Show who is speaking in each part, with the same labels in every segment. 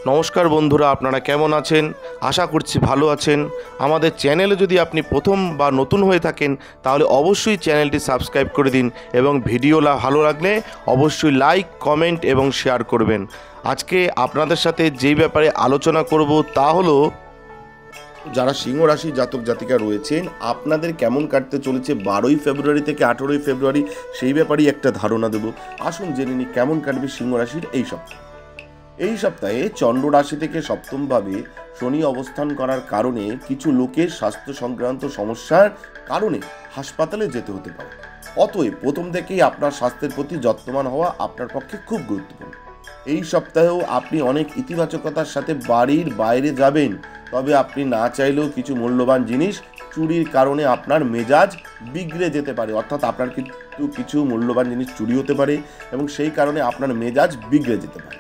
Speaker 1: নমস্কার বন্ধুরা, আপনারা কেমন আছেন? আশা করছি ভালো আছেন। আমাদের চ্যানেলে যদি আপনি প্রথম বা নতুন হয়ে থাকেন তাহলে অবশ্যই চ্যানেলটি সাবস্ক্রাইব করে দিন এবং ভিডিও ভালো লাগলে অবশ্যই লাইক, কমেন্ট এবং শেয়ার করবেন। আজকে আপনাদের সাথে যেই ব্যাপারে আলোচনা করব তা হলো যারা সিংহ রাশি জাতক জাতিকা রয়েছেন আপনাদের কেমন কাটতে চলেছে 12ই ফেব্রুয়ারি থেকে 18ই ফেব্রুয়ারি, সেই ব্যাপারেই একটা ধারণা দেব। আসুন জেনে নিই কেমন কাটবে সিংহ রাশির এই সপ্তাহে। এই সপ্তাহে চন্দ্র রাশি থেকে সপ্তমভাবে শনি অবস্থান করার কারণে কিছু লোকের স্বাস্থ্য সংক্রান্ত সমস্যার কারণে হাসপাতালে যেতে হতে পারে। অতএব প্রথম থেকেই আপনার স্বাস্থ্যের প্রতি যত্নবান হওয়া আপনার পক্ষে খুব গুরুত্বপূর্ণ। এই সপ্তাহেও আপনি অনেক ইতিবাচকতার সাথে বাড়ির বাইরে যাবেন, তবে আপনি না চাইলেও কিছু মূল্যবান জিনিস চুরির কারণে আপনার মেজাজ বিগড়ে যেতে পারে। অর্থাৎ আপনার কিন্তু কিছু মূল্যবান জিনিস চুরি হতে পারে এবং সেই কারণে আপনার মেজাজ বিগড়ে যেতে পারে,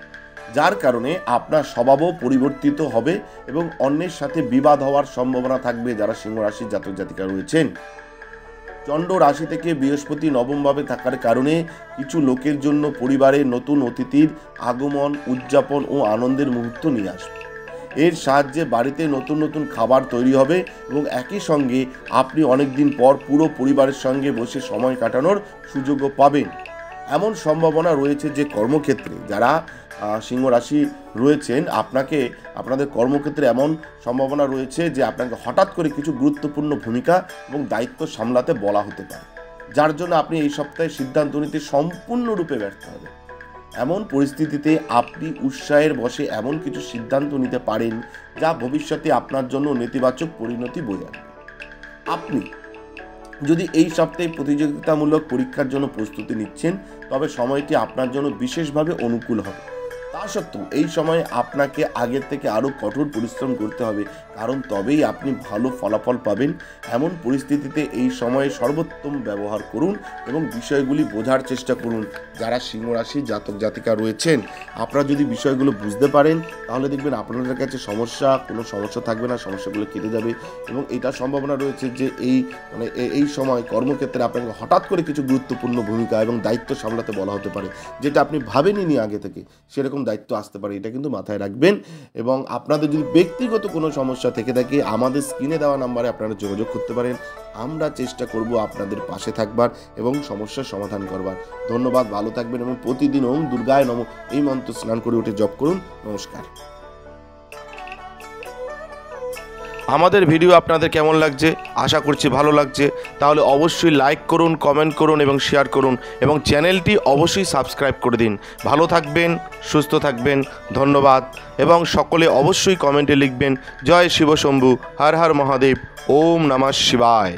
Speaker 1: যার কারণে আপনার স্বভাবও পরিবর্তিত হবে এবং অন্যের সাথে বিবাদ হওয়ার সম্ভাবনা থাকবে। যারা সিংহ রাশির জাতক জাতিকা রয়েছেন, চন্দ্র রাশি থেকে বৃহস্পতি নবমভাবে থাকার কারণে কিছু লোকের জন্য পরিবারের নতুন অতিথির আগমন উদযাপন ও আনন্দের মুহূর্ত নিয়ে আসবে। এর সাহায্যে বাড়িতে নতুন নতুন খাবার তৈরি হবে এবং একই সঙ্গে আপনি অনেকদিন পর পুরো পরিবারের সঙ্গে বসে সময় কাটানোর সুযোগও পাবেন। এমন সম্ভাবনা রয়েছে যে কর্মক্ষেত্রে যারা সিংহ রাশি রয়েছেন আপনাদের কর্মক্ষেত্রে এমন সম্ভাবনা রয়েছে যে আপনাকে হঠাৎ করে কিছু গুরুত্বপূর্ণ ভূমিকা এবং দায়িত্ব সামলাতে বলা হতে পারে, যার জন্য আপনি এই সপ্তাহে সিদ্ধান্ত নিতে সম্পূর্ণরূপে ব্যর্থ হবেন। এমন পরিস্থিতিতে আপনি উৎসাহের বশে এমন কিছু সিদ্ধান্ত নিতে পারেন যা ভবিষ্যতে আপনার জন্য নেতিবাচক পরিণতি বয়ে আনবে। আপনি যদি এই সপ্তাহে প্রতিযোগিতামূলক পরীক্ষার জন্য প্রস্তুতি নিচ্ছেন তবে সময়টি আপনার জন্য বিশেষভাবে অনুকূল হবে। তা সত্ত্বেও এই সময় আপনাকে আগের থেকে আরও কঠোর পরিশ্রম করতে হবে, কারণ তবেই আপনি ভালো ফলাফল পাবেন। এমন পরিস্থিতিতে এই সময়ে সর্বোত্তম ব্যবহার করুন এবং বিষয়গুলি বোঝার চেষ্টা করুন। যারা সিংহ রাশির জাতক জাতিকা রয়েছেন আপনারা যদি বিষয়গুলো বুঝতে পারেন তাহলে দেখবেন আপনাদের কাছে কোনো সমস্যা থাকবে না, সমস্যাগুলো কেটে যাবে এবং এটা সম্ভাবনা রয়েছে যে এই সময় কর্মক্ষেত্রে আপনাকে হঠাৎ করে কিছু গুরুত্বপূর্ণ ভূমিকা এবং দায়িত্ব সামলাতে বলা হতে পারে, যেটা আপনি ভাবেননি আগে থেকে, সেরকম দায়িত্ব আসতে পারে। এটা কিন্তু মাথায় রাখবেন। এবং আপনাদের যদি ব্যক্তিগত কোনো সমস্যা থেকে থাকে আমাদের স্ক্রিনে দেওয়া নাম্বারে আপনারা যোগাযোগ করতে পারেন। আমরা চেষ্টা করব আপনাদের পাশে থাকবার এবং সমস্যার সমাধান করবার। ধন্যবাদ, ভালো থাকবেন এবং প্রতিদিন ওম দুর্গায় নমঃ এই মন্ত্র স্নান করে উঠে জপ করুন। নমস্কার। আমাদের ভিডিও আপনাদের কেমন লাগছে? আশা করছি ভালো লাগছে। তাহলে অবশ্যই লাইক করুন, কমেন্ট করুন এবং শেয়ার করুন এবং চ্যানেলটি অবশ্যই সাবস্ক্রাইব করে দিন। ভালো থাকবেন, সুস্থ থাকবেন, ধন্যবাদ। এবং সকলে অবশ্যই কমেন্টে লিখবেন জয় শিব শম্ভু, হর হর মহাদেব, ওম নমঃ শিবায়।